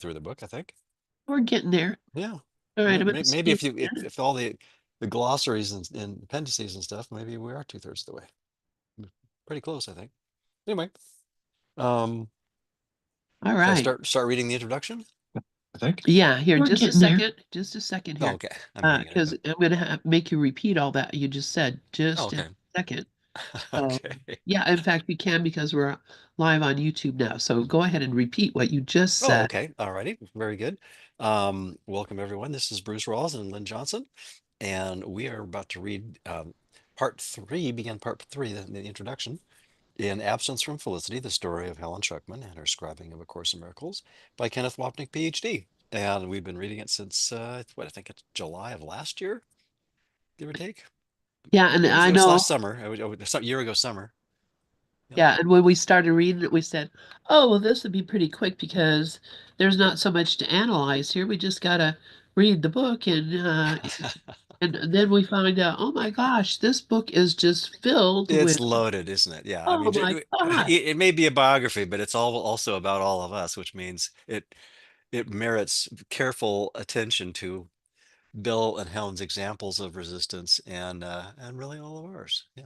through the book, I think. We're getting there. Yeah. All right, Yeah. I'm going to Maybe scan if you here. if all the glossaries and appendices and stuff, maybe we are two-thirds of the way. Pretty close, I think. Anyway, um, All should I right. start reading the introduction? I think. Yeah, here, We're just a getting there. second. Just a second Oh, here. okay. I'm reading it right Because now. I'm going to make you repeat all that you just said. Oh, Just a okay. second. Okay. Yeah, in fact, we can because we're live on YouTube now. So go ahead and repeat what you just Oh, said. okay. All righty. Very good. Welcome everyone. This is Bruce Rawls and Lynn Johnson, and we are about to read part three, begin part three, the introduction. In Absence from Felicity, the story of Helen Schuckman and her scribing of A Course in Miracles by Kenneth Wapnick, PhD. And we've been reading it since, what, I think it's July of last year, give or take. Yeah, and It I was know. last summer, a year ago summer. Yeah. Yeah, and when we started reading it, we said, "Oh, well, this would be pretty quick because there's not so much to analyze here. We just gotta read the book." And then we find out, oh my gosh, this book is just filled It's with, loaded, isn't it? Yeah. I oh mean, my gosh, it may be a biography, but it's all also about all of us, which means it merits careful attention to Bill and Helen's examples of resistance and really all of ours. Yeah.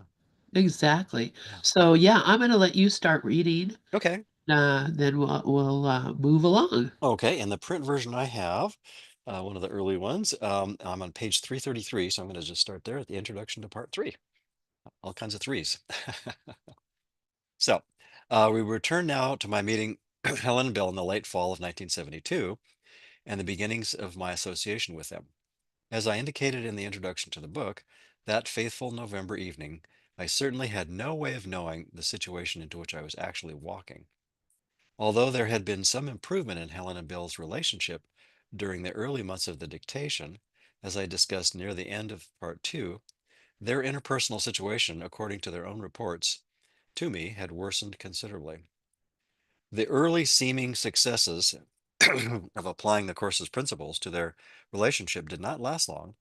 exactly. Yeah. So yeah, I'm gonna let you start reading. Okay. Then we'll move along. Okay. And the print version I have, one of the early ones, I'm on page 333. So I'm going to just start there at the introduction to part three. All kinds of threes. So we return now to my meeting Helen and Bill in the late fall of 1972 and the beginnings of my association with them. As I indicated in the introduction to the book, that faithful November evening, I certainly had no way of knowing the situation into which I was actually walking. Although there had been some improvement in Helen and Bill's relationship during the early months of the dictation, as I discussed near the end of part two, their interpersonal situation, according to their own reports to me, had worsened considerably. The early seeming successes of applying the course's principles to their relationship did not last long,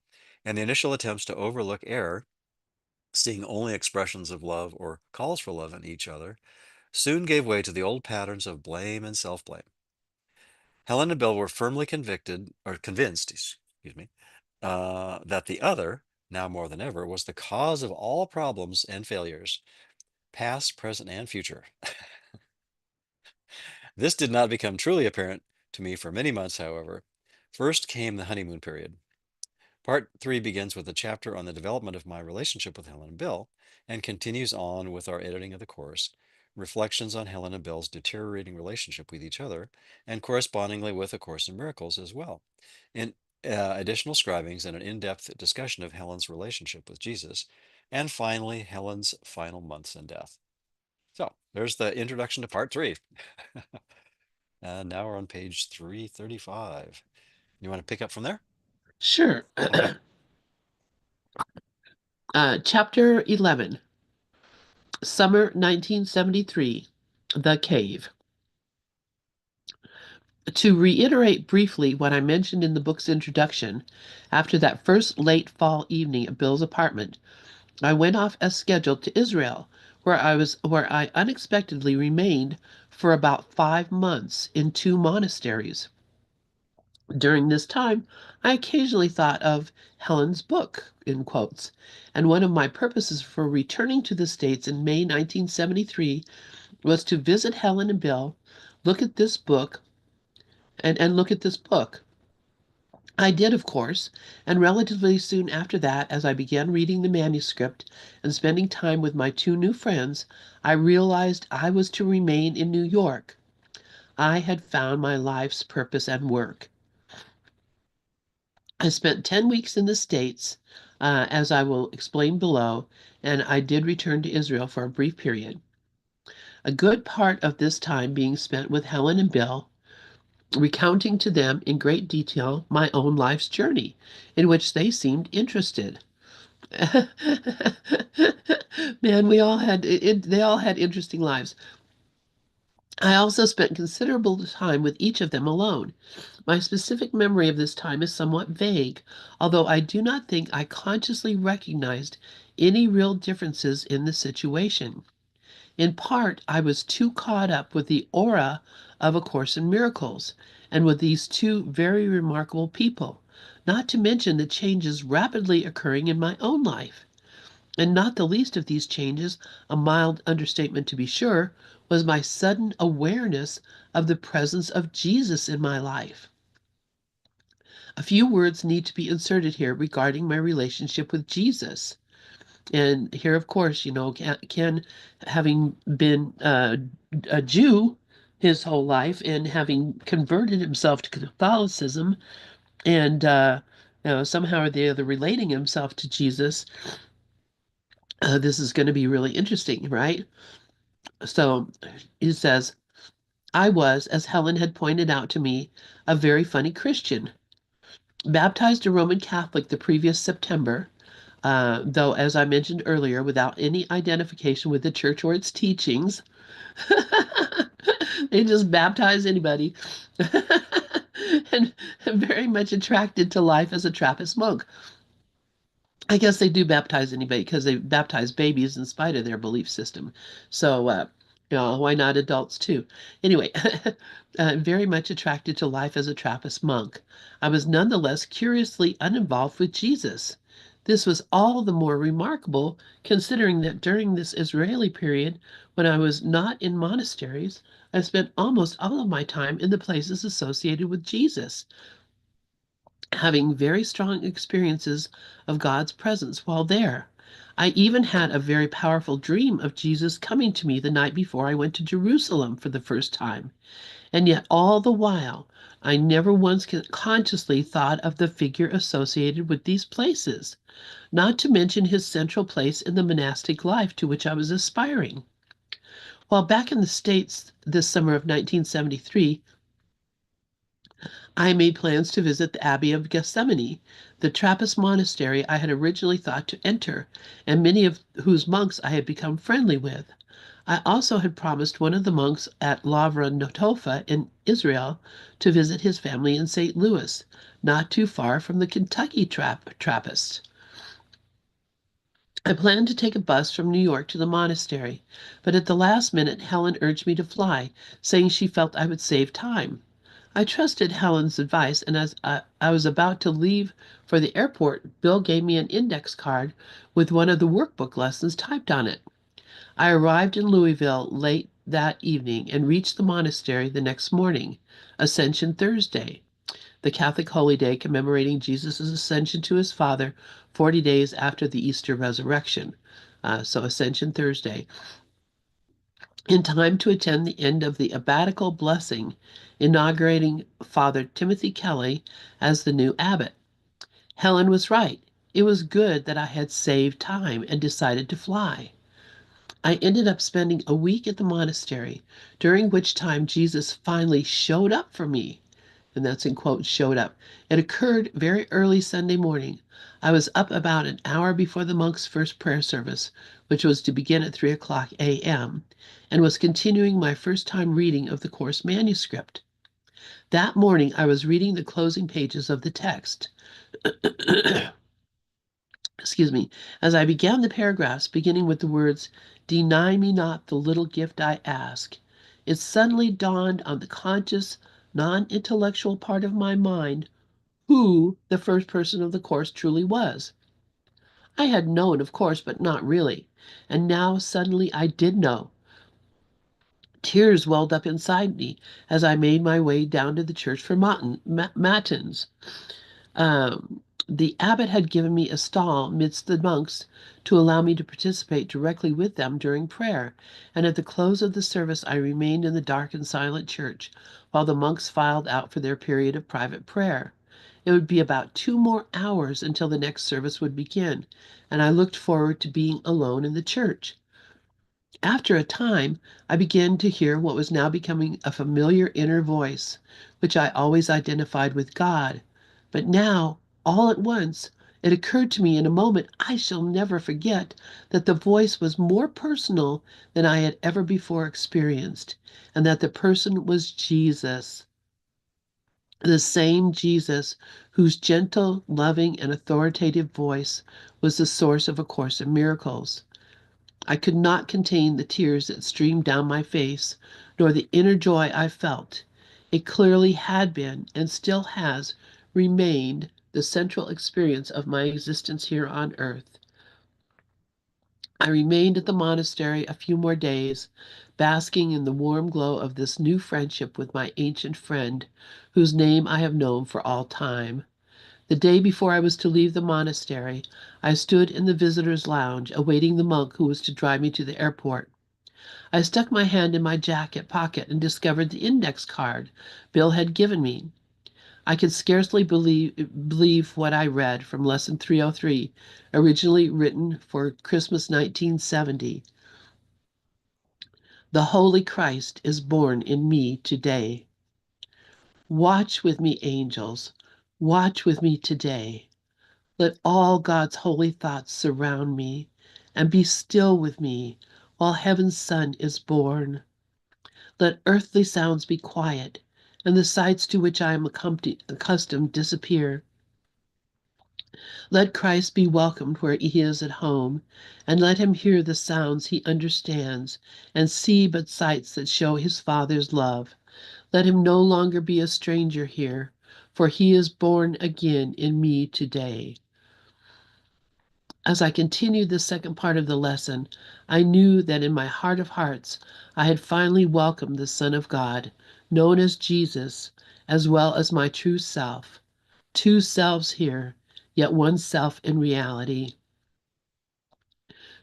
and the initial attempts to overlook error, seeing only expressions of love or calls for love in each other, soon gave way to the old patterns of blame and self-blame. Helen and Bill were firmly convinced, excuse me, that the other, now more than ever, was the cause of all problems and failures, past, present, and future. This did not become truly apparent to me for many months, however. First came the honeymoon period. Part three begins with a chapter on the development of my relationship with Helen and Bill and continues on with our editing of the course, reflections on Helen and Bill's deteriorating relationship with each other, and correspondingly with A Course in Miracles as well. In additional scribings and an in-depth discussion of Helen's relationship with Jesus, and finally, Helen's final months in death. So there's the introduction to part three. And now we're on page 335. You want to pick up from there? Sure. Okay. Chapter 11, Summer 1973, The Cave. To reiterate briefly what I mentioned in the book's introduction, after that first late fall evening at Bill's apartment, I went off as scheduled to Israel, where I unexpectedly remained for about 5 months in two monasteries. During this time, I occasionally thought of Helen's book, in quotes, and one of my purposes for returning to the States in May 1973 was to visit Helen and Bill, look at this book, and look at this book. I did, of course, and relatively soon after that, as I began reading the manuscript and spending time with my two new friends, I realized I was to remain in New York. I had found my life's purpose and work. I spent 10 weeks in the States, as I will explain below, and I did return to Israel for a brief period. A good part of this time being spent with Helen and Bill, recounting to them in great detail my own life's journey, in which they seemed interested. Man, they all had interesting lives. I also spent considerable time with each of them alone. My specific memory of this time is somewhat vague, although I do not think I consciously recognized any real differences in the situation. In part, I was too caught up with the aura of A Course in Miracles, and with these two very remarkable people, not to mention the changes rapidly occurring in my own life. And not the least of these changes, a mild understatement to be sure, was my sudden awareness of the presence of Jesus in my life. A few words need to be inserted here regarding my relationship with Jesus. And here, of course, Ken, having been a Jew his whole life and having converted himself to Catholicism and somehow or the other relating himself to Jesus, this is going to be really interesting, right? So he says, I was, as Helen had pointed out to me, a very funny Christian. Baptized a Roman Catholic the previous September, though, as I mentioned earlier, without any identification with the church or its teachings. They just baptize anybody. And very much attracted to life as a Trappist monk. I guess they do baptize anybody because they baptize babies in spite of their belief system. So, why not adults too? Anyway, very much attracted to life as a Trappist monk. I was nonetheless curiously uninvolved with Jesus. This was all the more remarkable considering that during this Israeli period, when I was not in monasteries, I spent almost all of my time in the places associated with Jesus, having very strong experiences of God's presence while there. I even had a very powerful dream of Jesus coming to me the night before I went to Jerusalem for the first time. And yet, all the while, I never once consciously thought of the figure associated with these places, not to mention his central place in the monastic life to which I was aspiring. While back in the States this summer of 1973, I made plans to visit the Abbey of Gethsemani, the Trappist monastery I had originally thought to enter, and many of whose monks I had become friendly with. I also had promised one of the monks at Lavra Notofa in Israel to visit his family in St. Louis, not too far from the Kentucky Trappists. I planned to take a bus from New York to the monastery, but at the last minute Helen urged me to fly, saying she felt I would save time. I trusted Helen's advice, and as I was about to leave for the airport, Bill gave me an index card with one of the workbook lessons typed on it. I arrived in Louisville late that evening and reached the monastery the next morning, Ascension Thursday, the Catholic holy day commemorating Jesus' ascension to his Father 40 days after the Easter resurrection. So Ascension Thursday, in time to attend the end of the abbatical blessing, inaugurating Father Timothy Kelly as the new abbot. Helen was right. It was good that I had saved time and decided to fly. I ended up spending a week at the monastery, during which time Jesus finally showed up for me. And that's in quotes, showed up. It occurred very early Sunday morning. I was up about an hour before the monks' first prayer service, which was to begin at 3:00 a.m., and was continuing my first time reading of the course manuscript. That morning, I was reading the closing pages of the text. Excuse me, as I began the paragraphs beginning with the words, "Deny me not the little gift I ask," it suddenly dawned on the conscious, non-intellectual part of my mind who the first person of the course truly was. I had known, of course, but not really. And now suddenly I did know. Tears welled up inside me as I made my way down to the church for matins. The abbot had given me a stall midst the monks to allow me to participate directly with them during prayer, and at the close of the service I remained in the dark and silent church while the monks filed out for their period of private prayer. It would be about 2 more hours until the next service would begin, and I looked forward to being alone in the church. After a time, I began to hear what was now becoming a familiar inner voice, which I always identified with God. But now, all at once, it occurred to me in a moment I shall never forget that the voice was more personal than I had ever before experienced, and that the person was Jesus. The same Jesus whose gentle, loving, and authoritative voice was the source of A Course in Miracles. I could not contain the tears that streamed down my face, nor the inner joy I felt. It clearly had been and still has remained the central experience of my existence here on earth. I remained at the monastery a few more days, basking in the warm glow of this new friendship with my ancient friend, whose name I have known for all time. The day before I was to leave the monastery, I stood in the visitors' lounge awaiting the monk who was to drive me to the airport. I stuck my hand in my jacket pocket and discovered the index card Bill had given me. I could scarcely believe what I read from Lesson 303, originally written for Christmas 1970. The Holy Christ is born in me today. Watch with me, angels. Watch with me today. Let all God's holy thoughts surround me, and be still with me while heaven's Son is born. Let earthly sounds be quiet, and the sights to which I am accustomed disappear. Let Christ be welcomed where he is at home, and let him hear the sounds he understands, and see but sights that show his Father's love. Let him no longer be a stranger here, for he is born again in me today. As I continued the second part of the lesson, I knew that in my heart of hearts I had finally welcomed the Son of God, known as Jesus, as well as my true self. Two selves here, yet one self in reality.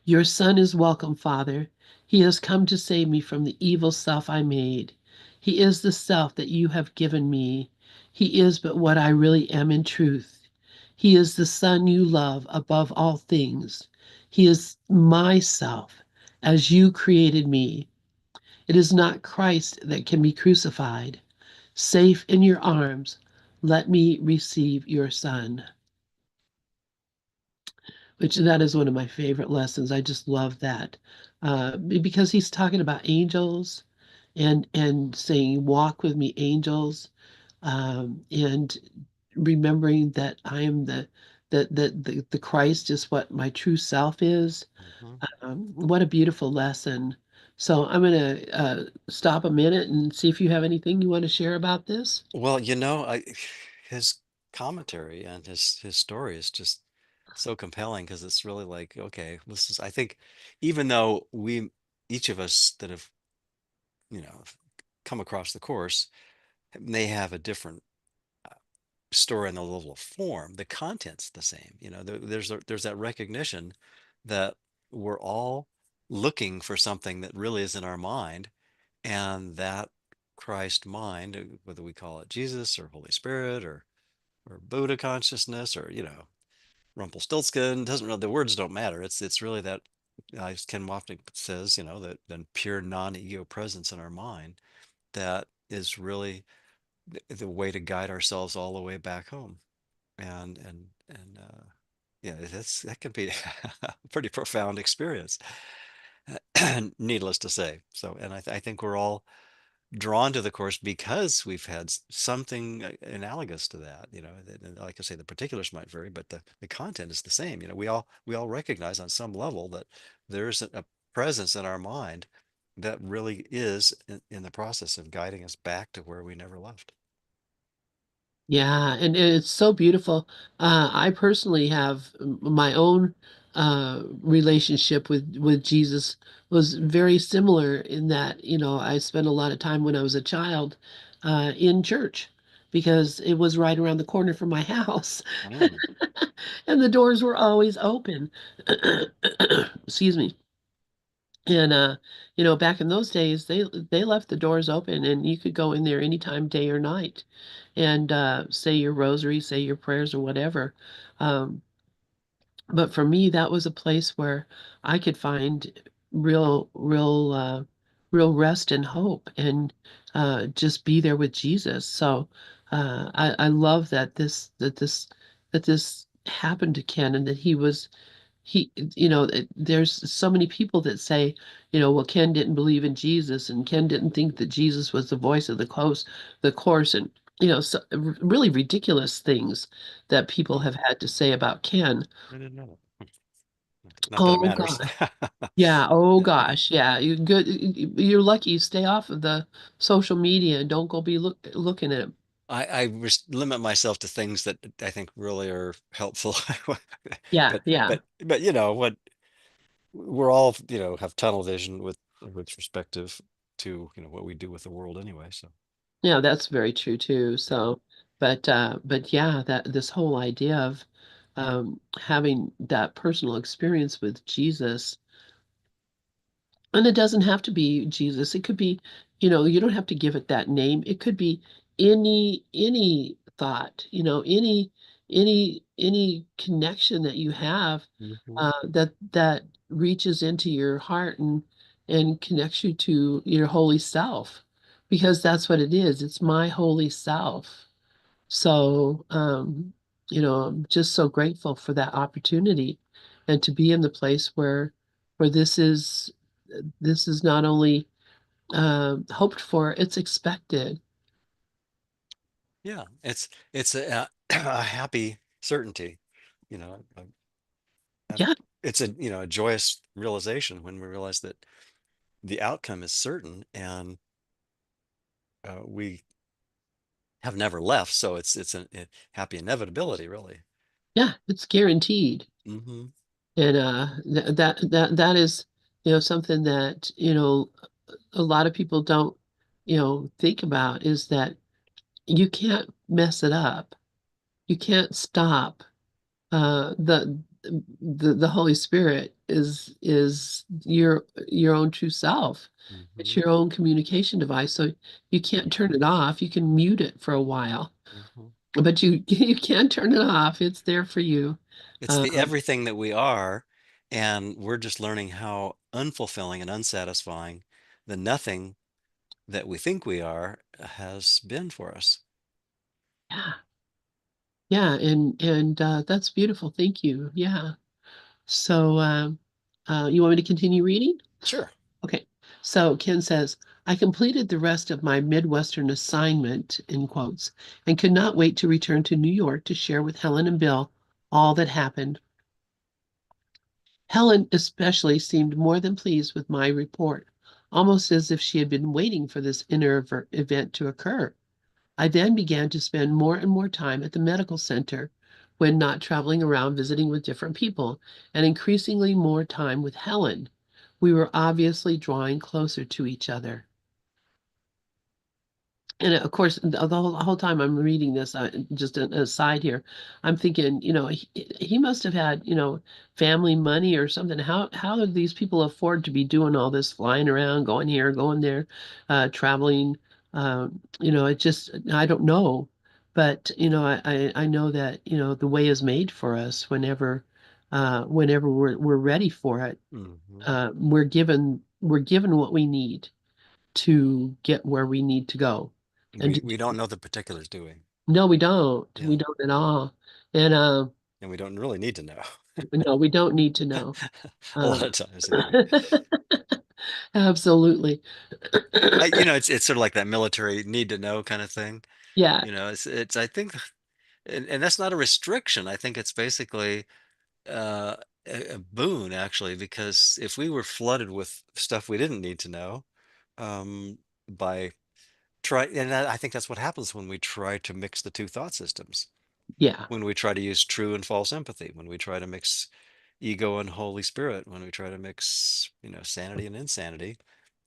Your Son is welcome, Father. He has come to save me from the evil self I made. He is the self that you have given me. He is but what I really am in truth. He is the Son you love above all things. He is myself, as you created me. It is not Christ that can be crucified. Safe in your arms, let me receive your Son. Which that is one of my favorite lessons. I just love that because he's talking about angels and saying, "Walk with me, angels," and remembering that I am the Christ is what my true self is. Mhm. What a beautiful lesson. So I'm going to stop a minute and see if you have anything you want to share about this. Well, his commentary and his story is just so compelling because it's really like, okay, this is, I think, even though each of us that have, come across the course may have a different story on the level of form, the content's the same. There's that recognition that we're all looking for something that really is in our mind, and that Christ mind, whether we call it Jesus or Holy Spirit or Buddha consciousness or Rumpelstiltskin, doesn't really, the words don't matter. It's really that, as Ken Wapnick says, that then pure non-ego presence in our mind that is really the way to guide ourselves all the way back home. And yeah, that can be a pretty profound experience, needless to say. So, and I think we're all drawn to the course because we've had something analogous to that. And like I say, the particulars might vary, but the content is the same. We all recognize on some level that there's a presence in our mind that really is in the process of guiding us back to where we never left. Yeah, and it's so beautiful. I personally have my own relationship with Jesus was very similar in that, I spent a lot of time when I was a child in church because it was right around the corner from my house, Mm. and the doors were always open. Excuse me. And back in those days, they left the doors open, and you could go in there anytime, day or night, and say your rosary, say your prayers, or whatever. Um, but for me, that was a place where I could find real, real, real rest and hope, and just be there with Jesus. So I love that this happened to Ken, and that there's so many people that say, well, Ken didn't believe in Jesus, and Ken didn't think that Jesus was the voice of the course, and so really ridiculous things that people Oh, have had to say about Ken. I didn't know that. Not that it Oh matters. gosh. Yeah. Oh gosh. Yeah. You good. You're lucky. You stay off of the social media and don't go be looking at it. I limit myself to things that I think really are helpful. Yeah. But Yeah. you know what, we're all, have tunnel vision with perspective to, what we do with the world anyway. So Yeah. That's very true too. yeah. So, but yeah, that this whole idea of having that personal experience with Jesus. And it doesn't have to be Jesus. It could be, you don't have to give it that name. It could be any thought, any connection that you have Hmm. that reaches into your heart and connects you to your holy self, because that's what it is. It's my holy self. So, I'm just so grateful for that opportunity and to be in the place where this is not only hoped for, it's expected. Yeah, it's a, a happy certainty, you know. Yeah, It's a, a joyous realization when we realize that the outcome is certain, and we have never left. So it's a happy inevitability, really. yeah, it's guaranteed. Hmm. And that is, something that, a lot of people don't, think about is that you can't mess it up. You can't stop the Holy Spirit is your own true self. It's Hmm. your own communication device. So you can't turn it off. You can mute it for a while, Hmm. but you you can't turn it off. It's there for you. It's the Um, everything that we are, and we're just learning how unfulfilling and unsatisfying the nothing that we think we are has been for us. yeah, yeah, and that's beautiful. Thank you. Yeah. So you want me to continue reading? Sure. Okay. So Ken says, I completed the rest of my Midwestern assignment, in quotes, and could not wait to return to New York to share with Helen and Bill all that happened. Helen especially seemed more than pleased with my report, almost as if she had been waiting for this event to occur. I then began to spend more and more time at the medical center when not traveling around visiting with different people, and increasingly more time with Helen. We were obviously drawing closer to each other. And of course, the whole time I'm reading this, just an aside here, I'm thinking, he must have had, family money or something. How do these people afford to be doing all this, flying around, going here, going there, traveling? It just, I don't know, but I know that the way is made for us whenever we're ready for it. Hmm. We're given what we need to get where we need to go. And We don't know the particulars, do we? no, we don't. Yeah. We don't at all. And And we don't really need to know. no, we don't need to know. A lot Um, of times anyway. absolutely. It's sort of like that military need to know kind of thing. Yeah, It's I think, and that's not a restriction. I think it's basically uh, a boon actually, because if we were flooded with stuff we didn't need to know, um, by and I think that's what happens when we try to mix the two thought systems. yeah, When we try to use true and false empathy, when we try to mix ego and Holy Spirit, when we try to mix, sanity and insanity,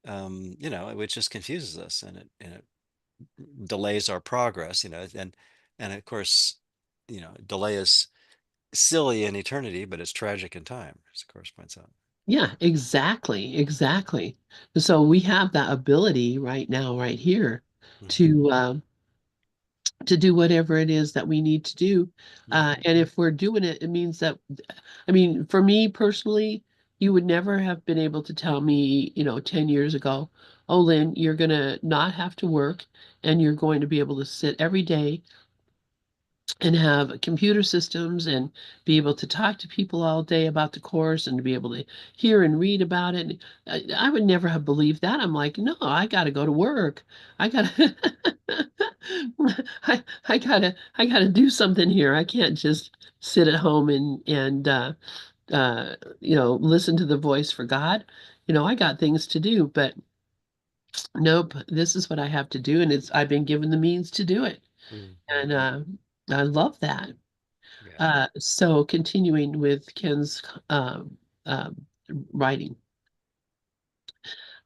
it just confuses us, and it delays our progress, and of course, delay is silly in eternity, but it's tragic in time, as the course points out. yeah, exactly, exactly. So we have that ability right now, right here, Hmm. to do whatever it is that we need to do. Hmm. And if we're doing it, it means that, I mean, for me personally, you would never have been able to tell me, 10 years ago, oh, Lynn, you're going to not have to work and you're going to be able to sit every day and have computer systems and be able to talk to people all day about the course and to be able to hear and read about it. I would never have believed that. I'm like, no, I got to go to work. I got to, I got to do something here. I can't just sit at home and listen to the voice for God. I got things to do, but nope, this is what I have to do, and I've been given the means to do it. Hmm. And I love that. Yeah. So continuing with Ken's um, writing.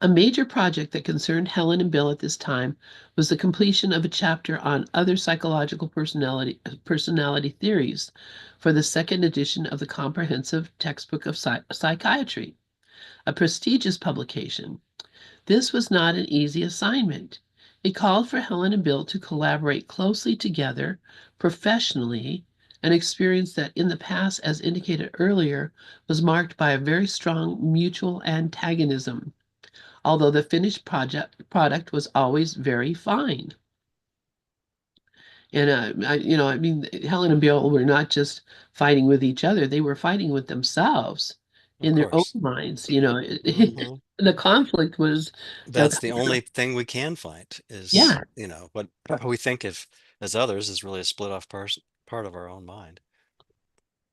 A major project that concerned Helen and Bill at this time was the completion of a chapter on other psychological personality theories for the second edition of the Comprehensive Textbook of Psychiatry, a prestigious publication. This was not an easy assignment. It called for Helen and Bill to collaborate closely together professionally, an experience that in the past, as indicated earlier, was marked by a very strong mutual antagonism, although the finished product was always very fine. And Helen and Bill were not just fighting with each other; they were fighting with themselves Of in their own course. minds. Hmm. The conflict was, That's the kind of, only thing we can find is, yeah, what we think of as others is really a split off part of our own mind.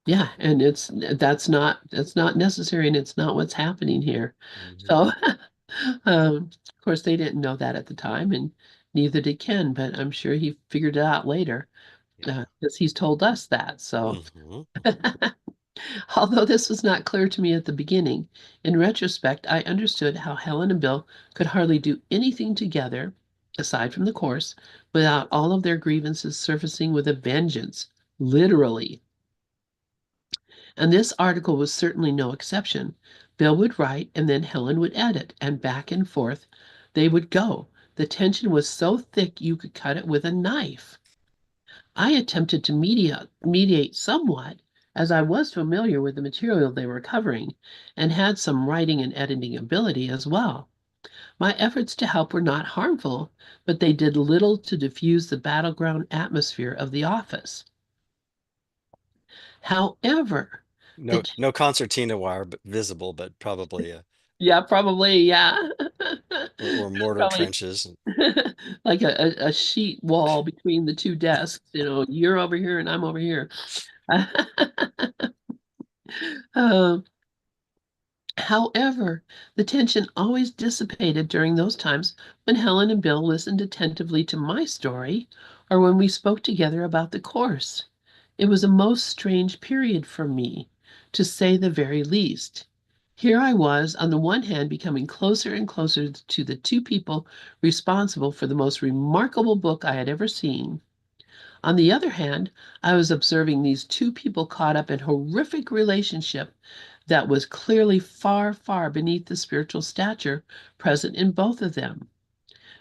yeah, and that's not necessary, and it's not what's happening here. Hmm. So, of course, they didn't know that at the time, and neither did Ken, but I'm sure he figured it out later, Yeah. because he's told us that. So, Hmm. although this was not clear to me at the beginning, in retrospect, I understood how Helen and Bill could hardly do anything together, aside from the course, without all of their grievances surfacing with a vengeance, literally. And this article was certainly no exception. Bill would write, and then Helen would edit, and back and forth they would go. The tension was so thick you could cut it with a knife. I attempted to mediate somewhat, as I was familiar with the material they were covering, and had some writing and editing ability as well. My efforts to help were not harmful, but they did little to diffuse the battleground atmosphere of the office. However, the No, no concertina wire, but visible, but probably yeah, probably, yeah. or mortar Probably trenches. like a sheet wall between the two desks, you're over here and I'm over here. Um, However, the tension always dissipated during those times when Helen and Bill listened attentively to my story or when we spoke together about the course. It was a most strange period for me, to say the very least. Here I was, on the one hand, becoming closer and closer to the two people responsible for the most remarkable book I had ever seen. On the other hand, I was observing these two people caught up in horrific relationship that was clearly far, far beneath the spiritual stature present in both of them.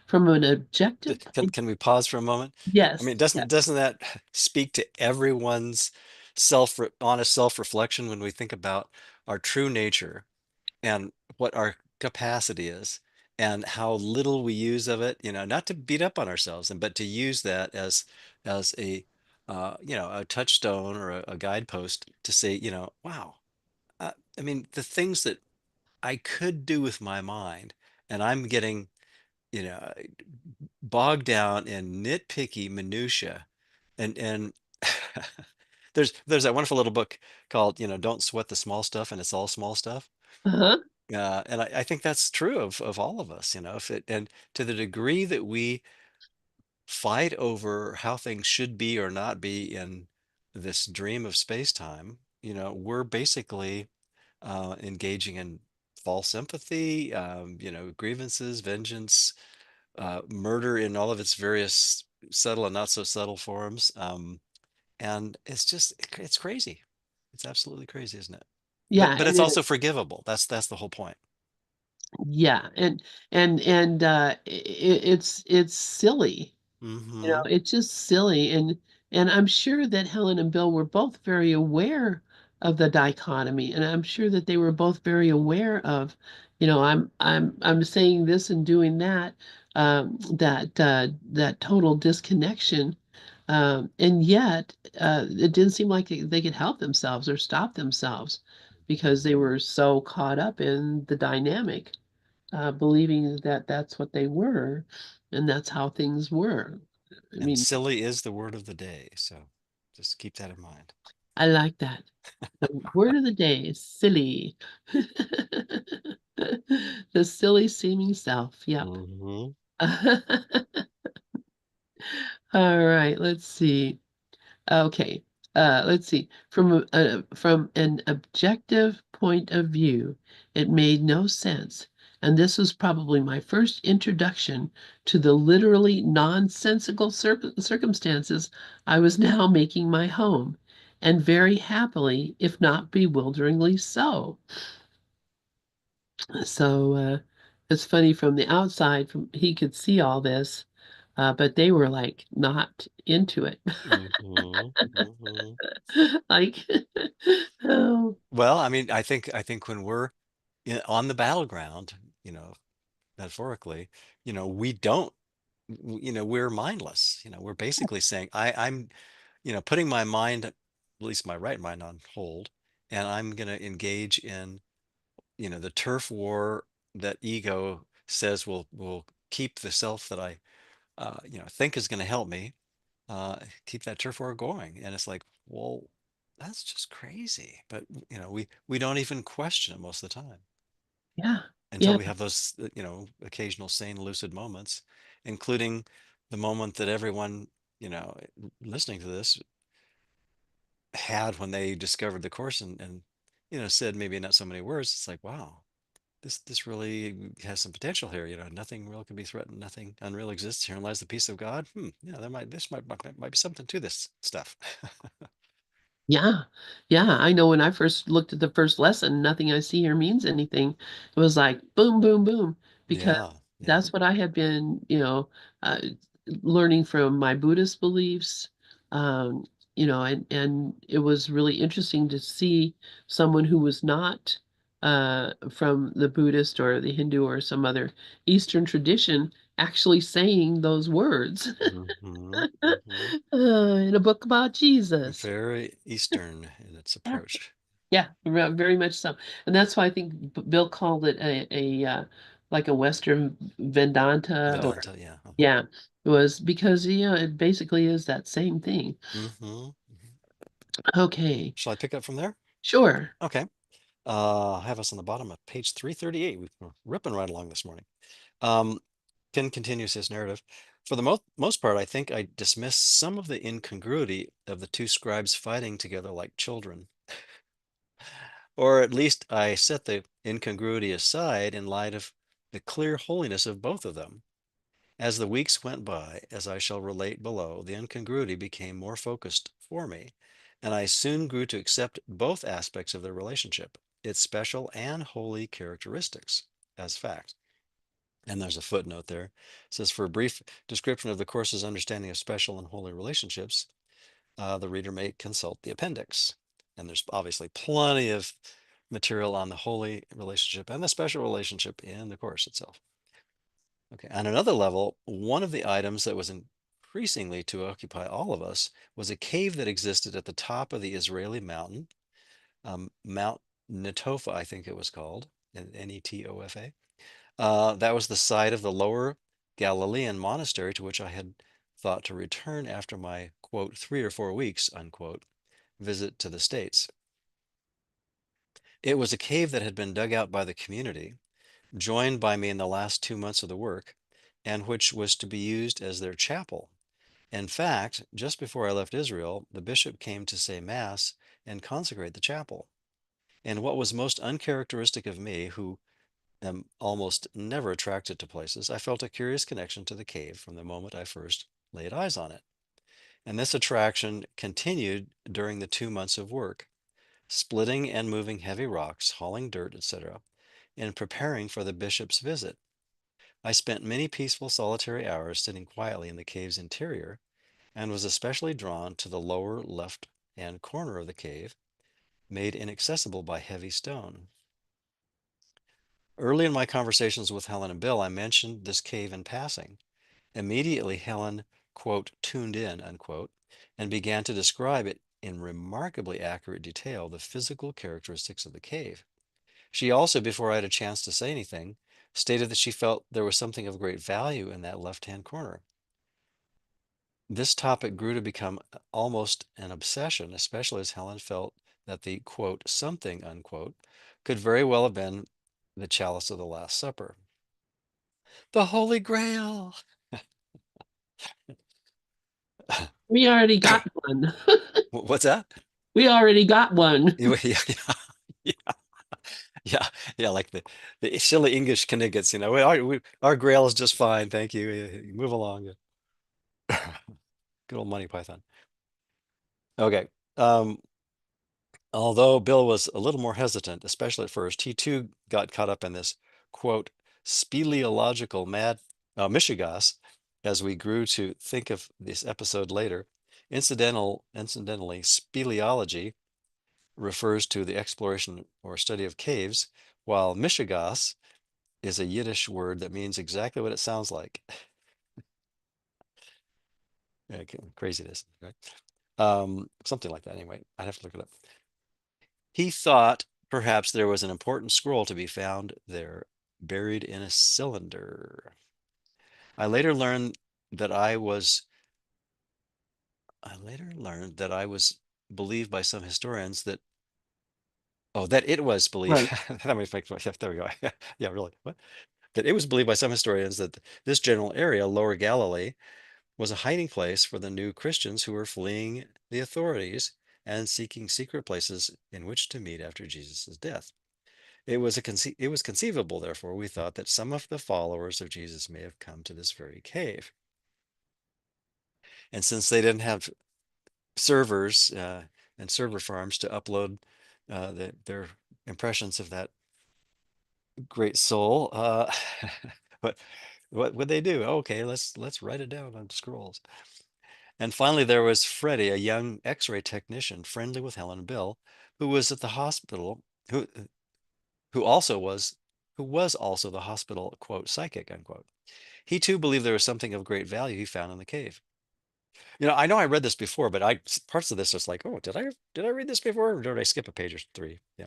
From an objective point, Can we pause for a moment? I yes, mean, yeah, doesn't that speak to everyone's honest self-reflection when we think about our true nature and what our capacity is and how little we use of it, not to beat up on ourselves, but to use that as a touchstone or a guidepost to say, wow, I mean, the things that I could do with my mind, and I'm getting, you know, bogged down in nitpicky minutia, and there's that wonderful little book called, Don't Sweat the Small Stuff, and it's all small stuff. uh-huh, And I think that's true of all of us, if it, and to the degree that we fight over how things should be or not be in this dream of space-time, we're basically engaging in false empathy, grievances, vengeance, murder in all of its various subtle and not so subtle forms. And it's crazy. It's absolutely crazy, isn't it? yeah, But and it's also forgivable. That's the whole point. yeah, and it's silly. Hmm. It's just silly, and I'm sure that Helen and Bill were both very aware of the dichotomy, and I'm sure that they were both very aware of, I'm saying this and doing that, that total disconnection, and yet it didn't seem like they could help themselves or stop themselves because they were so caught up in the dynamic, believing that that's what they were, and that's how things were. I And mean, silly is the word of the day. So just keep that in mind. I like that. The word of the day is silly. The silly seeming self. Yep. Hmm. All right, let's see. Okay. Let's see. From an objective point of view, it made no sense. And this was probably my first introduction to the literally nonsensical circumstances I was now making my home, and very happily, if not bewilderingly so. So it's funny from the outside, from he could see all this, but they were like not into it. Hmm. Hmm. Like, oh, Well, I think when we're on the battleground, metaphorically, we don't, we're mindless. We're basically saying, I'm, putting my mind, at least my right mind, on hold, and I'm going to engage in, the turf war that ego says will keep the self that I, think is going to help me, keep that turf war going. And it's like, well, that's just crazy. But we don't even question it most of the time yeah, until yeah, we have those, occasional sane, lucid moments, including the moment that everyone, you know, listening to this had when they discovered the course and said maybe not so many words. It's like, wow, this really has some potential here. Nothing real can be threatened. Nothing unreal exists. Herein lies the peace of God. This might be something to this stuff. yeah, yeah. I know when I first looked at the first lesson, nothing I see here means anything. It was like boom, boom, boom, because Yeah, yeah. that's what I had been, learning from my Buddhist beliefs. Um, and it was really interesting to see someone who was not from the Buddhist or the Hindu or some other Eastern tradition actually saying those words Hmm. Hmm. in a book about Jesus. Very Eastern in its Yeah. approach. Yeah, very much so. And that's why I think Bill called it like a Western Vedanta or Vedanta, yeah. yeah, it was because it basically is that same thing. Hmm. Okay, Shall I pick up from there? sure. Okay. I have us on the bottom of page 338. We're ripping right along this morning. Um, Ken continues his narrative. For the most part, I think I dismissed some of the incongruity of the two scribes fighting together like children. Or at least I set the incongruity aside in light of the clear holiness of both of them. As the weeks went by, as I shall relate below, the incongruity became more focused for me, and I soon grew to accept both aspects of their relationship, its special and holy characteristics, as fact. And there's a footnote there. It says, for a brief description of the course's understanding of special and holy relationships, the reader may consult the appendix. And there's obviously plenty of material on the holy relationship and the special relationship in the course itself. Okay, on another level, one of the items that was increasingly to occupy all of us was a cave that existed at the top of the Israeli mountain, Mount Netofa, I think it was called, Netofa. That was the site of the lower Galilean monastery to which I had thought to return after my, quote, 3 or 4 weeks, unquote, visit to the States. It was a cave that had been dug out by the community, joined by me in the last 2 months of the work, and which was to be used as their chapel. In fact, just before I left Israel, the bishop came to say Mass and consecrate the chapel. And what was most uncharacteristic of me, who am almost never attracted to places, I felt a curious connection to the cave from the moment I first laid eyes on it. And this attraction continued during the 2 months of work, splitting and moving heavy rocks, hauling dirt, etc., and preparing for the bishop's visit. I spent many peaceful, solitary hours sitting quietly in the cave's interior, and was especially drawn to the lower left hand corner of the cave, made inaccessible by heavy stone. Early in my conversations with Helen and Bill, I mentioned this cave in passing. Immediately, Helen, quote, tuned in, unquote, and began to describe it in remarkably accurate detail, the physical characteristics of the cave. She also, before I had a chance to say anything, stated that she felt there was something of great value in that left hand corner. This topic grew to become almost an obsession, especially as Helen felt that the quote, something, unquote, could very well have been the chalice of the Last Supper. The Holy Grail. We already got one. What's that? We already got one. Yeah, yeah, yeah, yeah, yeah, like the silly English Kniggets, our Grail is just fine, thank you. Move along. Good old Monty Python. Okay. Um, Although Bill was a little more hesitant, especially at first, he too got caught up in this quote speleological mad mishigas as we grew to think of this episode later. Incidentally, speleology refers to the exploration or study of caves, while mishigas is a Yiddish word that means exactly what it sounds like. Yeah, craziness, right? Something like that. Anyway, I'd have to look it up. He thought perhaps there was an important scroll to be found there, buried in a cylinder. I later learned that I later learned that I was believed by some historians that that it was believed. Right. That might make, there we go. Yeah, really. What? That it was believed by some historians that this general area, Lower Galilee, was a hiding place for the new Christians who were fleeing the authorities and seeking secret places in which to meet after Jesus' death. It was conceivable, therefore, we thought that some of the followers of Jesus may have come to this very cave. And since they didn't have servers and server farms to upload their impressions of that great soul, what what would they do? Okay, let's write it down on scrolls. And finally, there was Freddie, a young X-ray technician, friendly with Helen and Bill, who was at the hospital, who also was who was also the hospital quote psychic unquote. He too believed there was something of great value he found in the cave. I know I read this before, but I parts of this was like, oh, did I read this before, or did I skip a page or three? Yeah,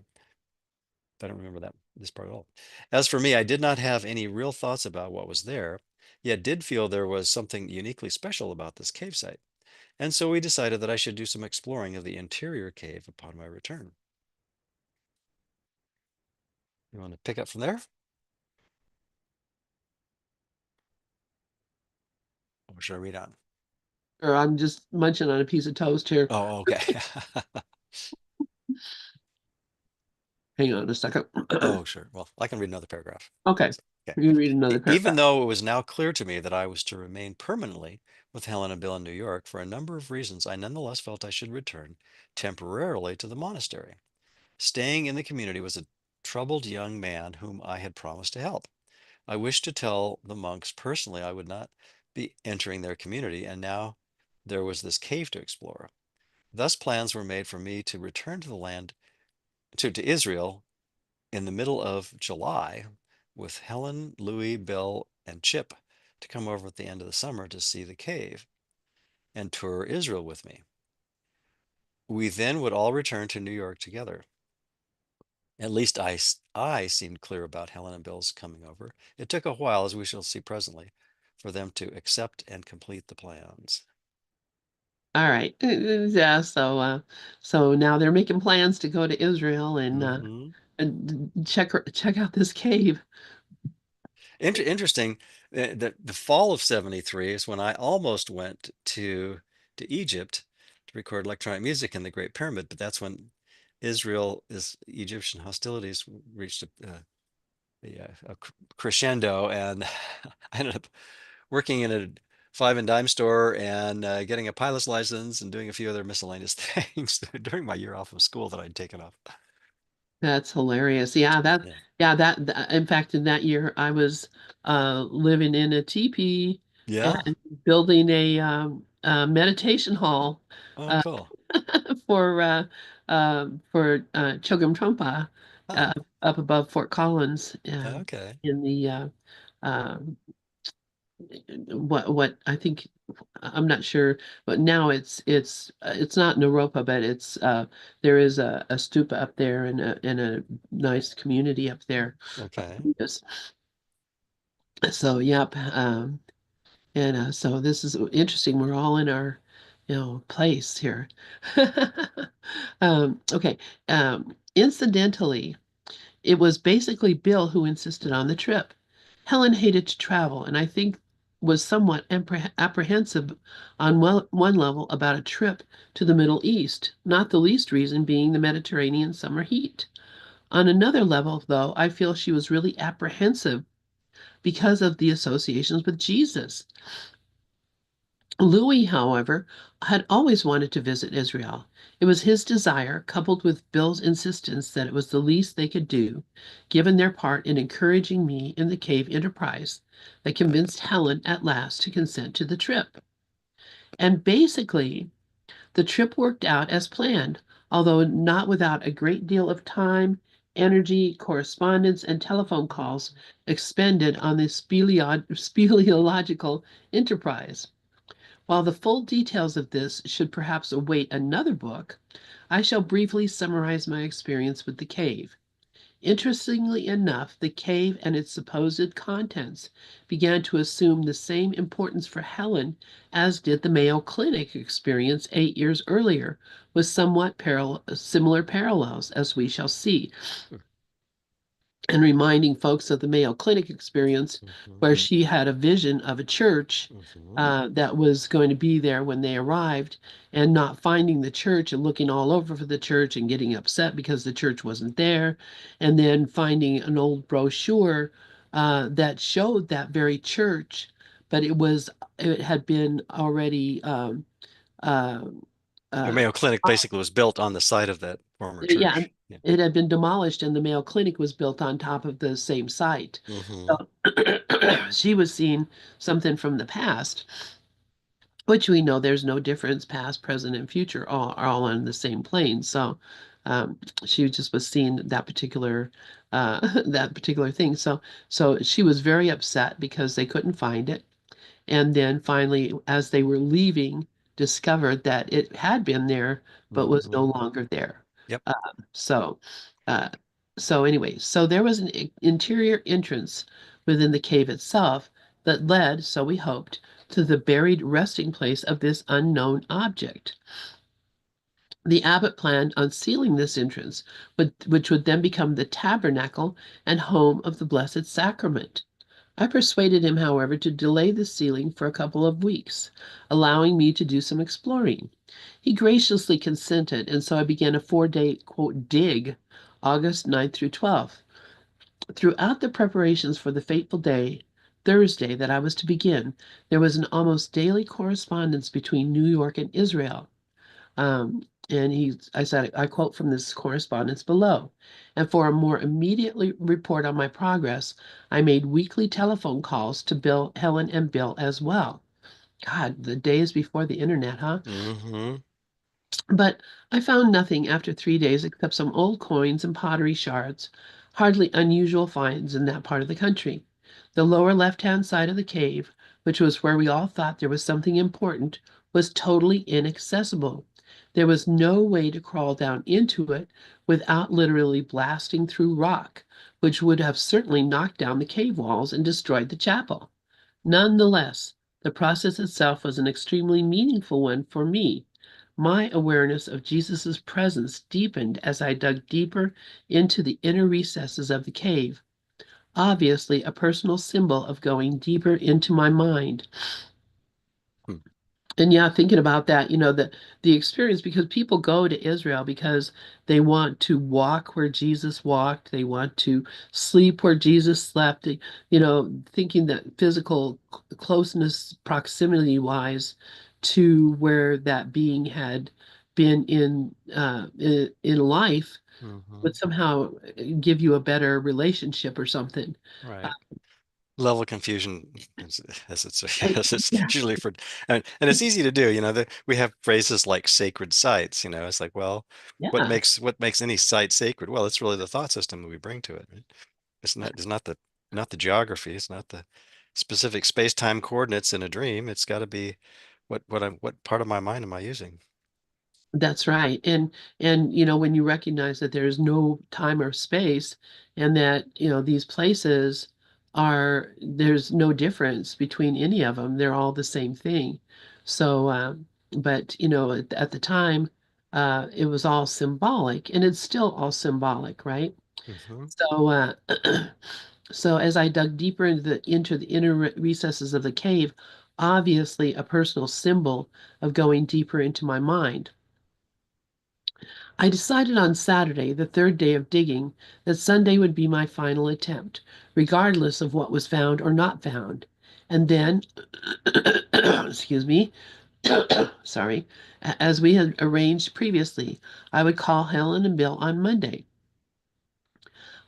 I don't remember this part at all. As for me, I did not have any real thoughts about what was there, yet did feel there was something uniquely special about this cave site. And so we decided that I should do some exploring of the interior cave upon my return. You want to pick up from there? Or should I read on? Or I'm just munching on a piece of toast here. Oh, okay. Hang on a second. Oh, sure. Well, I can read another paragraph. Okay. So, okay. You read another Even paragraph. though it was now clear to me that I was to remain permanently with Helen and Bill in New York for a number of reasons, I nonetheless felt I should return temporarily to the monastery. Staying in the community was a troubled young man whom I had promised to help. I wished to tell the monks personally I would not be entering their community, and now there was this cave to explore. Thus, plans were made for me to return to the land to Israel in the middle of July with Helen, Louis, Bill, and Chip to come over at the end of the summer to see the cave and tour Israel with me. We then would all return to New York together. At least I seemed clear about Helen and Bill's coming over. It took a while, as we shall see presently, for them to accept and complete the plans. All right. Yeah, so now they're making plans to go to Israel Hmm. and check out this cave. Interesting. The fall of 73 is when I almost went to Egypt to record electronic music in the Great Pyramid, but that's when Egyptian hostilities reached a crescendo, and I ended up working in a five and dime store and getting a pilot's license and doing a few other miscellaneous things during my year off of school that I'd taken off. That's hilarious. Yeah. Yeah, in fact, in that year I was living in a teepee Yeah. and building a meditation hall Oh, uh, cool. for Chogyam Trungpa Huh. uh, up above Fort Collins Okay. in the um, what I think I'm not sure, but now it's not Naropa, but it's there is a stupa up there and a nice community up there. Okay. Yes. So yep. And so this is interesting. We're all in our, place here. Okay. Incidentally, it was basically Bill who insisted on the trip. Helen hated to travel, and I think was somewhat apprehensive on one level about a trip to the Middle East, not the least reason being the Mediterranean summer heat. On another level, though, I feel she was really apprehensive because of the associations with Jesus. Louis, however, had always wanted to visit Israel. It was his desire, coupled with Bill's insistence that it was the least they could do, given their part in encouraging me in the cave enterprise, that convinced Helen at last to consent to the trip. And basically, the trip worked out as planned, although not without a great deal of time, energy, correspondence, and telephone calls expended on the speleological enterprise. While the full details of this should perhaps await another book, I shall briefly summarize my experience with the cave. Interestingly enough, the cave and its supposed contents began to assume the same importance for Helen as did the Mayo Clinic experience 8 years earlier, with somewhat similar parallels, as we shall see, and reminding folks of the Mayo Clinic experience, Mhm, where she had a vision of a church mhm, that was going to be there when they arrived, and not finding the church and looking all over for the church and getting upset because the church wasn't there, and then finding an old brochure that showed that very church, but it had been already uh, The uh, Mayo Clinic basically was built on the site of that former yeah, church. Yeah. it had been demolished and the Mayo Clinic was built on top of the same site. Hmm. So she was seeing something from the past, which we know there's no difference, past, present, and future all are all on the same plane. So um, she just was seeing that particular that particular thing. So she was very upset because they couldn't find it. And then finally, as they were leaving, discovered that it had been there but was no Hmm. longer there. Yep. So, uh, so anyway, so there was an interior entrance within the cave itself that led, so we hoped, to the buried resting place of this unknown object. The abbot planned on sealing this entrance, which would then become the tabernacle and home of the Blessed Sacrament. I persuaded him, however, to delay the sealing for a couple of weeks, allowing me to do some exploring. He graciously consented, and so I began a 4-day, quote, dig, August 9th through 12th. Throughout the preparations for the fateful day, Thursday, that I was to begin, there was an almost daily correspondence between New York and Israel. I said, I quote from this correspondence below. And for a more immediate report on my progress, I made weekly telephone calls to Bill, Helen, and Bill as well. God, the days before the internet, huh? Hmm. But I found nothing after 3 days except some old coins and pottery shards, hardly unusual finds in that part of the country. The lower left-hand side of the cave, which was where we all thought there was something important, was totally inaccessible. There was no way to crawl down into it without literally blasting through rock, which would have certainly knocked down the cave walls and destroyed the chapel. Nonetheless, the process itself was an extremely meaningful one for me. My awareness of Jesus' presence deepened as I dug deeper into the inner recesses of the cave, obviously a personal symbol of going deeper into my mind. And yeah, thinking about that, the experience, because people go to Israel because they want to walk where Jesus walked, they want to sleep where Jesus slept, thinking that physical closeness, proximity wise, to where that being had been in life Hmm. would somehow give you a better relationship or something. Uh, Right. Level of confusion as it's as it's yeah, usually for, and it's easy to do, we have phrases like sacred sites, it's like, well, yeah, what makes any site sacred? Well, it's really the thought system that we bring to it, right? It's not the geography, it's not the specific space-time coordinates in a dream. It's got to be what part of my mind am I using? that's right. And when you recognize that there's no time or space and that, these places are there's no difference between any of them. They're all the same thing. So, but at the time, it was all symbolic, and it's still all symbolic, right? Hmm. So, so as I dug deeper into the inner recesses of the cave, obviously a personal symbol of going deeper into my mind. I decided on Saturday, the third day of digging, that Sunday would be my final attempt, regardless of what was found or not found. And then, excuse me, sorry, as we had arranged previously, I would call Helen and Bill on Monday.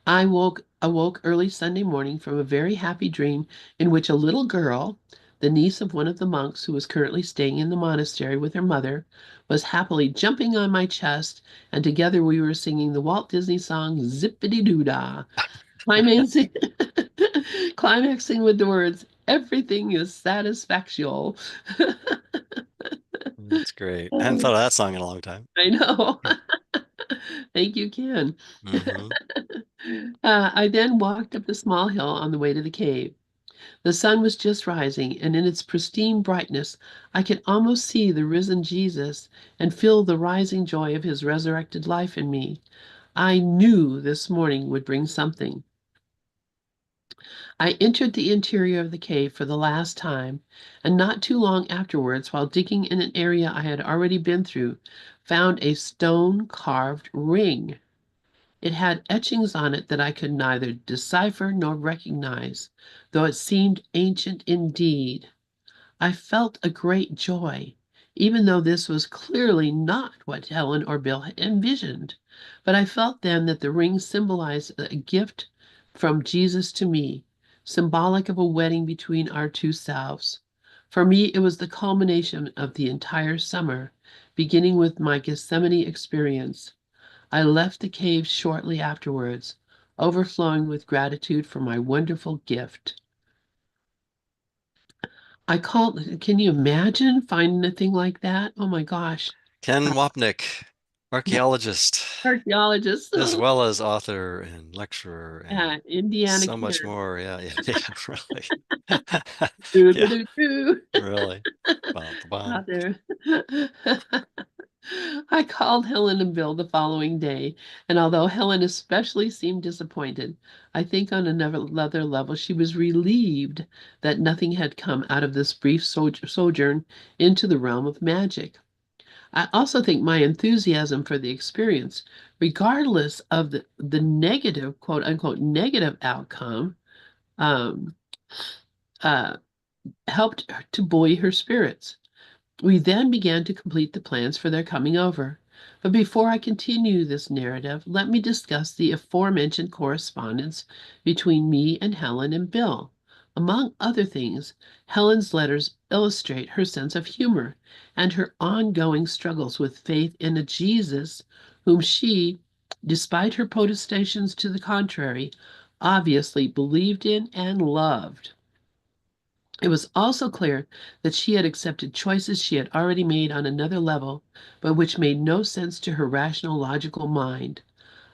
Awoke early Sunday morning from a very happy dream in which a little girl, the niece of one of the monks who was currently staying in the monastery with her mother, was happily jumping on my chest, and together we were singing the Walt Disney song Zippity Doo Dah, climaxing, climaxing with the words, "Everything is satisfactual." That's great. I hadn't thought of that song in a long time. I know. Thank you, Ken. Hmm. I then walked up the small hill on the way to the cave. The sun was just rising, and in its pristine brightness, I could almost see the risen Jesus and feel the rising joy of his resurrected life in me. I knew this morning would bring something. I entered the interior of the cave for the last time, and not too long afterwards, while digging in an area I had already been through, found a stone carved ring. It had etchings on it that I could neither decipher nor recognize, though it seemed ancient indeed. I felt a great joy, even though this was clearly not what Helen or Bill had envisioned. But I felt then that the ring symbolized a gift from Jesus to me, symbolic of a wedding between our two selves. For me, it was the culmination of the entire summer, beginning with my Gethsemane experience. I left the cave shortly afterwards, overflowing with gratitude for my wonderful gift. Can you imagine finding a thing like that? Oh my gosh. Ken Uh, Wapnick, yeah, archaeologist, archaeologist. as well as author and lecturer and Yeah, Indiana so much Ken. more. Yeah, yeah, yeah, really. Doo, doo, Yeah, doo, doo. really. Bum, Out bum. there. I called Helen and Bill the following day, and although Helen especially seemed disappointed, I think on another level she was relieved that nothing had come out of this brief sojourn into the realm of magic. I also think my enthusiasm for the experience, regardless of the negative, quote unquote, negative outcome, um, uh, helped to buoy her spirits. We then began to complete the plans for their coming over. But before I continue this narrative, let me discuss the aforementioned correspondence between me and Helen and Bill. Among other things, Helen's letters illustrate her sense of humor and her ongoing struggles with faith in a Jesus whom she, despite her protestations to the contrary, obviously believed in and loved. It was also clear that she had accepted choices she had already made on another level, but which made no sense to her rational, logical mind.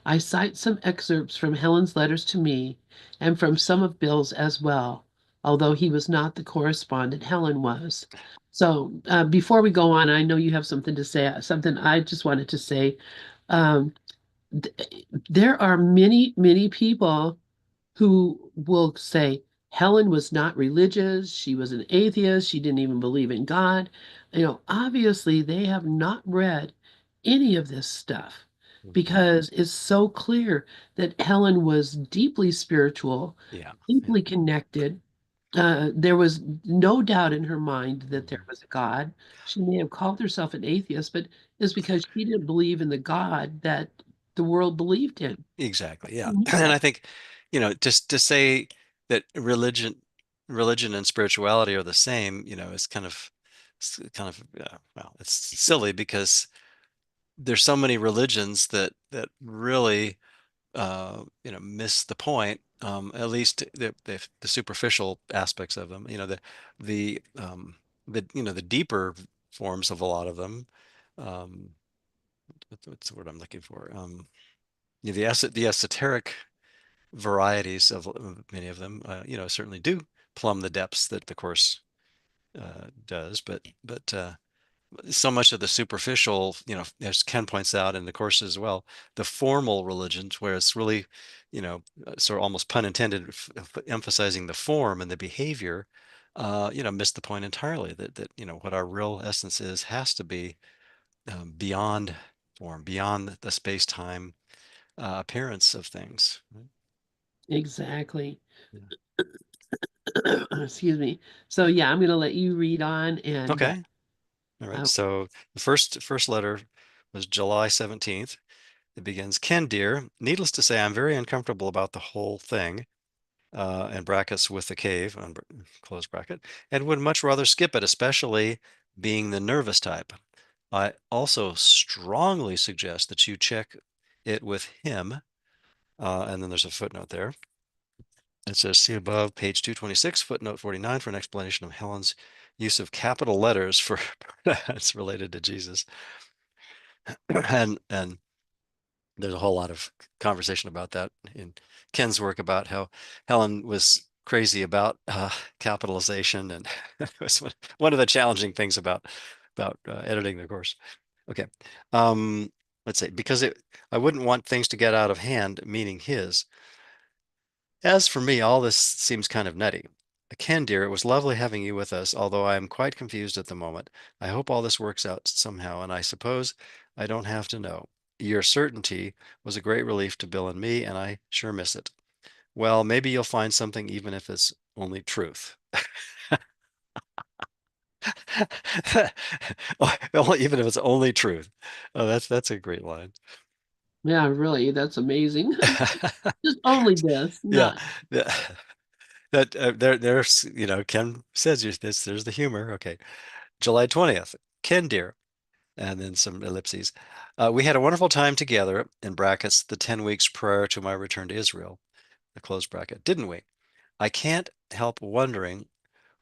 I cite some excerpts from Helen's letters to me and from some of Bill's as well, although he was not the correspondent Helen was. So before we go on, I know you have something to say, something I just wanted to say. Um, there are many, many people who will say Helen was not religious, she was an atheist, she didn't even believe in God. Obviously they have not read any of this stuff Mhm. because it's so clear that Helen was deeply spiritual, Yeah, yeah. deeply connected. There was no doubt in her mind that there Mhm. was a God. She may have called herself an atheist, but it's because she didn't believe in the God that the world believed in. Exactly. Yeah. She knew And that. I think, just to say that religion and spirituality are the same, is well, it's silly because there's so many religions that really miss the point, at least the superficial aspects of them, the the deeper forms of a lot of them. um what's the word I'm looking for? The esoteric varieties of many of them, certainly do plumb the depths that the course does, but so much of the superficial, as Ken points out in the course as well, the formal religions, where it's really, sort of almost pun intended, emphasizing the form and the behavior, miss the point entirely. That what our real essence is has to be beyond form, beyond the space-time appearance of things. Right? Exactly. Yeah. Excuse me. So yeah, I'm going to let you read on, and Okay. All right. So the first letter was July 17th. It begins, Ken, dear, needless to say, I'm very uncomfortable about the whole thing, in brackets with the cave, close bracket, and would much rather skip it, especially being the nervous type. I also strongly suggest that you check it with him. And then there's a footnote there. It says, see above, page 226, footnote 49, for an explanation of Helen's use of capital letters for it's related to Jesus. And there's a whole lot of conversation about that in Ken's work about how Helen was crazy about capitalization, and it was one of the challenging things about editing the course. Okay, um, let's say because I wouldn't want things to get out of hand, meaning his. As for me, all this seems kind of nutty. Ken, dear, it was lovely having you with us, although I am quite confused at the moment. I hope all this works out somehow, and I suppose I don't have to know. Your certainty was a great relief to Bill and me, and I sure miss it. Well, maybe you'll find something even if it's only truth. Well, even if it's only truth. Oh, that's a great line. yeah, really, that's amazing. Just only this, Yeah. not. Yeah. There's, Ken says this, there's the humor. Okay. July 20th. Ken, dear, and then some ellipses. We had a wonderful time together, in brackets, the 10 weeks prior to my return to Israel, the close bracket, didn't we? I can't help wondering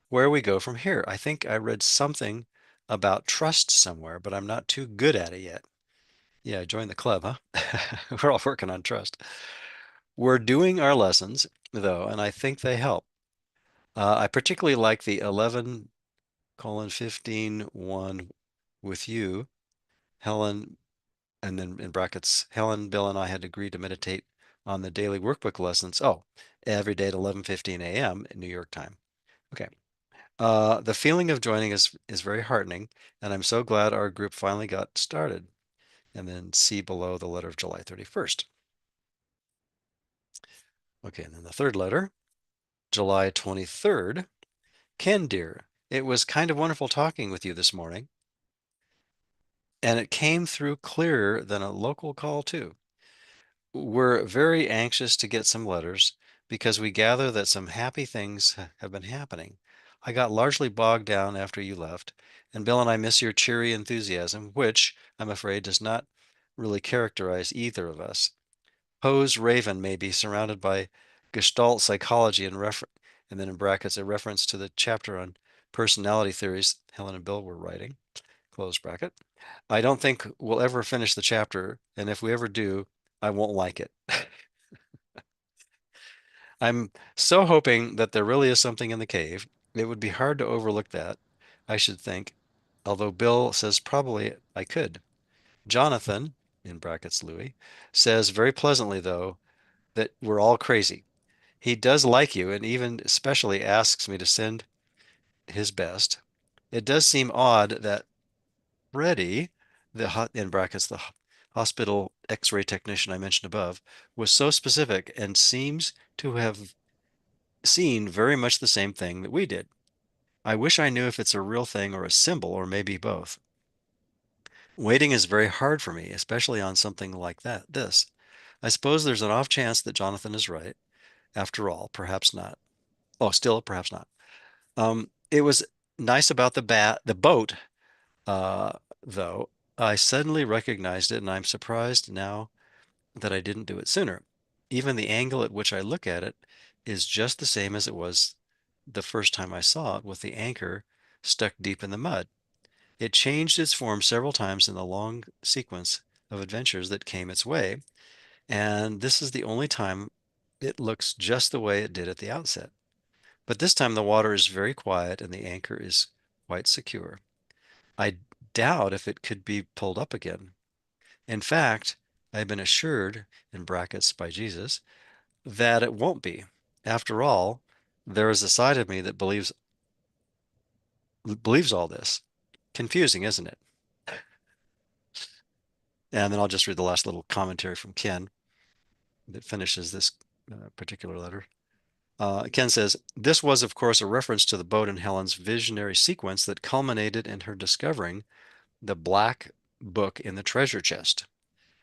where we go from here. I think I read something about trust somewhere, but I'm not too good at it yet. Yeah, join the club, huh? We're all working on trust. We're doing our lessons, though, and I think they help. I particularly like the 11 colon 15 one with you, Helen, and then in brackets, Helen, Bill, and I had agreed to meditate on the daily workbook lessons. Oh, every day at 11:15 a.m. in New York time. Okay. The feeling of joining is very heartening, and I'm so glad our group finally got started. And then see below the letter of July 31st. Okay, and then the third letter, July 23rd. Ken, dear, it was kind of wonderful talking with you this morning, and it came through clearer than a local call, too. We're very anxious to get some letters because we gather that some happy things have been happening. I got largely bogged down after you left, and Bill and I miss your cheery enthusiasm, which, I'm afraid, does not really characterize either of us. Poe's Raven may be surrounded by Gestalt psychology and then in brackets a reference to the chapter on personality theories Helen and Bill were writing, close bracket. I don't think we'll ever finish the chapter, and if we ever do, I won't like it. I'm so hoping that there really is something in the cave. It would be hard to overlook that, I should think, although Bill says probably I could. Jonathan, in brackets Louis, says very pleasantly, though, that we're all crazy. He does like you and even especially asks me to send his best. It does seem odd that Freddie, in brackets, the hospital X-ray technician I mentioned above, was so specific and seems to have seen very much the same thing that we did. I wish I knew if it's a real thing or a symbol or maybe both. Waiting is very hard for me, especially on something like this. I suppose there's an off chance that Jonathan is right. After all, perhaps not. Oh, still, perhaps not. It was nice about the boat, uh, though. I suddenly recognized it, and I'm surprised now that I didn't do it sooner. Even the angle at which I look at it is just the same as it was the first time I saw it, with the anchor stuck deep in the mud. It changed its form several times in the long sequence of adventures that came its way, and this is the only time It looks just the way it did at the outset. But this time the water is very quiet and the anchor is quite secure. I doubt if it could be pulled up again. In fact, I have been assured, in brackets by Jesus, that it won't be. After all, there is a side of me that believes all this. Confusing, isn't it? And then I'll just read the last little commentary from Ken that finishes this particular letter. Ken says, this was, of course, a reference to the boat in Helen's visionary sequence that culminated in her discovering the black book in the treasure chest.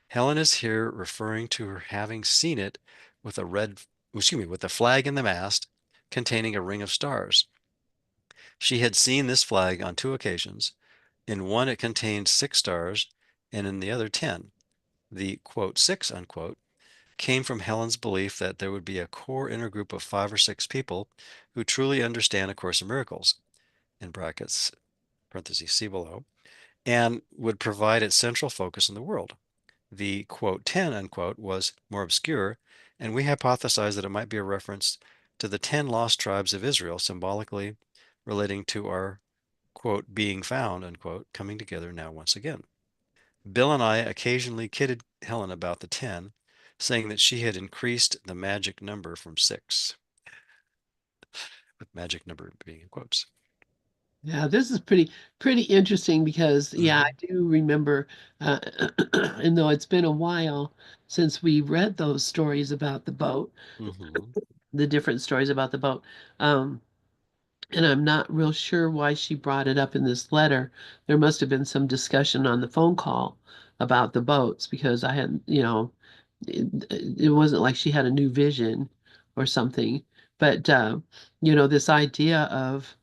Helen is here referring to her having seen it with with a flag in the mast containing a ring of stars. She had seen this flag on two occasions. In one, it contained 6 stars, and in the other, 10. The quote, six, unquote, came from Helen's belief that there would be a core inner group of 5 or 6 people who truly understand A Course in Miracles, in brackets, parentheses, see below, and would provide its central focus in the world. The quote 10 unquote was more obscure, and we hypothesized that it might be a reference to the 10 lost tribes of Israel, symbolically relating to our quote being found unquote coming together now once again. Bill and I occasionally kidded Helen about the 10, saying that she had increased the magic number from 6, with magic number being in quotes. Yeah, this is pretty interesting because yeah, I Mm-hmm. do remember, uh, and though it's been a while since we read those stories about the boat, Mm-hmm. the different stories about the boat. Um, and I'm not real sure why she brought it up in this letter. There must have been some discussion on the phone call about the boats because I hadn't, it wasn't like she had a new vision or something. But, this idea of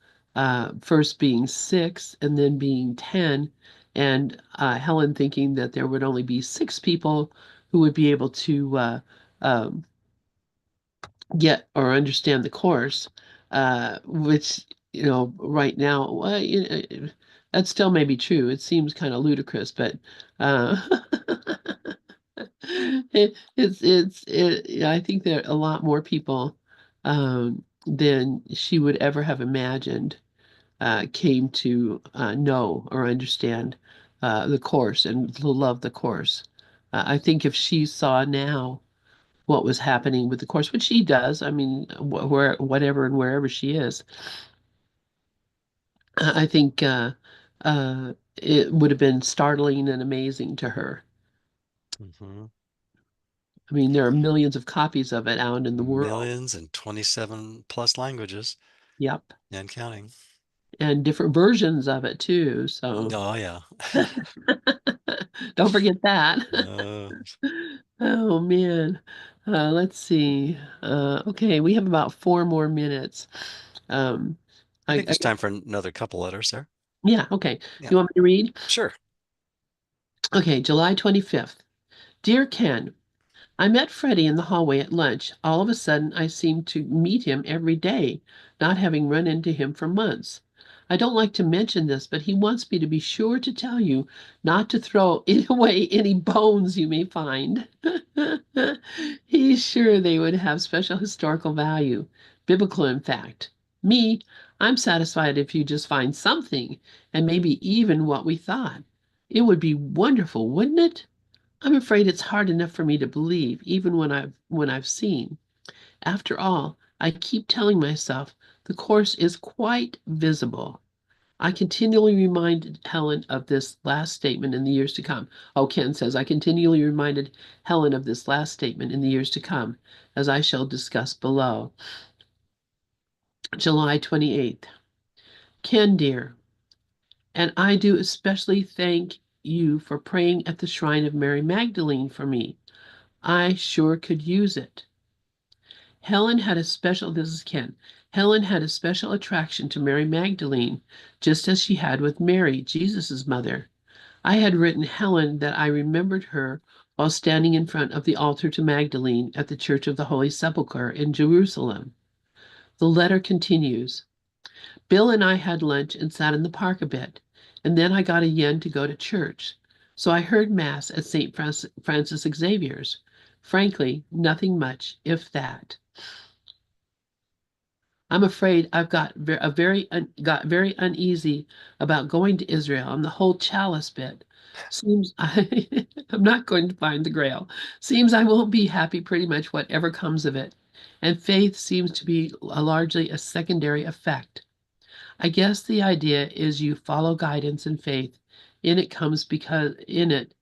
first being 6 and then being 10, and Helen thinking that there would only be 6 people who would be able to um, get or understand the course, which, right now, well, that still may be true. It seems kind of ludicrous, but uh, I think that a lot more people than she would ever have imagined came to know or understand the course and to love the course. I think if she saw now what was happening with the course, which she does. I mean, whatever and wherever she is, I think it would have been startling and amazing to her. Mm-hmm. I mean, there are millions of copies of it out in the world. Millions and 27 plus languages Yep. and counting. And different versions of it too. So Oh, yeah. don't forget that. Uh, Oh man. Let's see. Okay, we have about 4 more minutes. Um, I think I there's time for another couple letters there. yeah, okay. Yeah, You want me to read? sure. Okay, July 25th. Dear Ken, I met Freddie in the hallway at lunch. All of a sudden, I seem to meet him every day, not having run into him for months. I don't like to mention this, but he wants me to be sure to tell you not to throw away any bones you may find. He's sure they would have special historical value, biblical, in fact. Me, I'm satisfied if you just find something, and maybe even what we thought. It would be wonderful, wouldn't it? I'm afraid it's hard enough for me to believe, even when I've seen. After all, I keep telling myself the course is quite visible. I continually reminded Helen of this last statement in the years to come. Oh, Ken says, I continually reminded Helen of this last statement in the years to come, as I shall discuss below. July 28th. Ken, dear, and I do especially thank you for praying at the shrine of Mary Magdalene for me. I sure could use it. This is Ken. Helen had a special attraction to Mary Magdalene, just as she had with Mary, Jesus' mother. I had written Helen that I remembered her while standing in front of the altar to Magdalene at the Church of the Holy Sepulchre in Jerusalem. The letter continues. Bill and I had lunch and sat in the park a bit, and then I got a yen to go to church. So I heard Mass at St. Francis Xavier's. Frankly, nothing much, if that. I'm afraid I've got got very uneasy about going to Israel and the whole chalice bit. Seems I'm not going to find the Grail. Seems I won't be happy pretty much whatever comes of it. And faith seems to be largely a secondary effect. I guess the idea is you follow guidance and faith. In it comes because in it,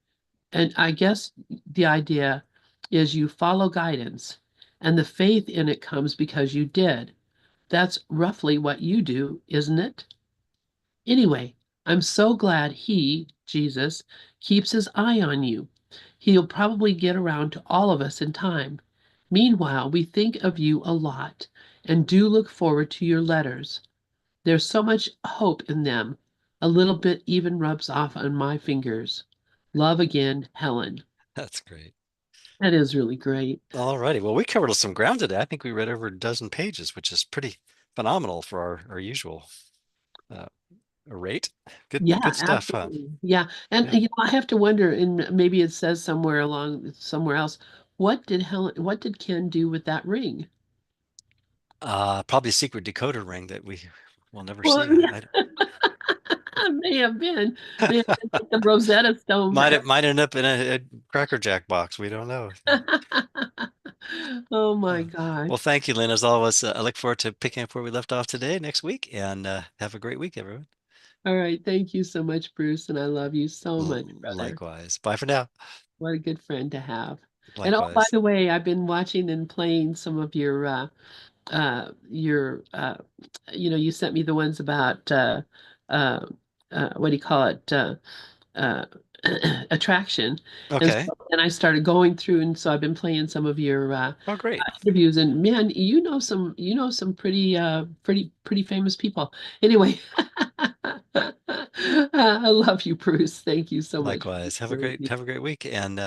and I guess the idea is you follow guidance, and the faith in it comes because you did. That's roughly what you do, isn't it? Anyway, I'm so glad he, Jesus, keeps his eye on you. He'll probably get around to all of us in time. Meanwhile, we think of you a lot and do look forward to your letters. There's so much hope in them. A little bit even rubs off on my fingers. Love again, Helen. That's great. That is really great. All righty. Well, we covered some ground today. I think we read over a dozen pages, which is pretty phenomenal for our usual uh, rate. Yeah, Good stuff, huh? absolutely. Yeah. And Yeah. I have to wonder, and maybe it says somewhere else, what did Ken do with that ring? Probably a secret decoder ring that we will never Well, see. may have been. May have been like the Rosetta Stone. Might end up in a Cracker Jack box. We don't know. Oh my Uh, well, gosh. thank you, Lynn. As always, I look forward to picking up where we left off today next week, and have a great week, everyone. All right. Thank you so much, Bruce, and I love you so much, brother. Likewise. Bye for now. What a good friend to have. And oh, by Likewise. the way, I've been watching and playing some of your you sent me the ones about uh, what do you call it, uh, attraction, and Okay. I started going through, and so I've been playing some of your Oh, great. interviews, and man, you know some pretty famous people. Anyway, I love you, Bruce. Thank you so much. Likewise. For Have a great week, and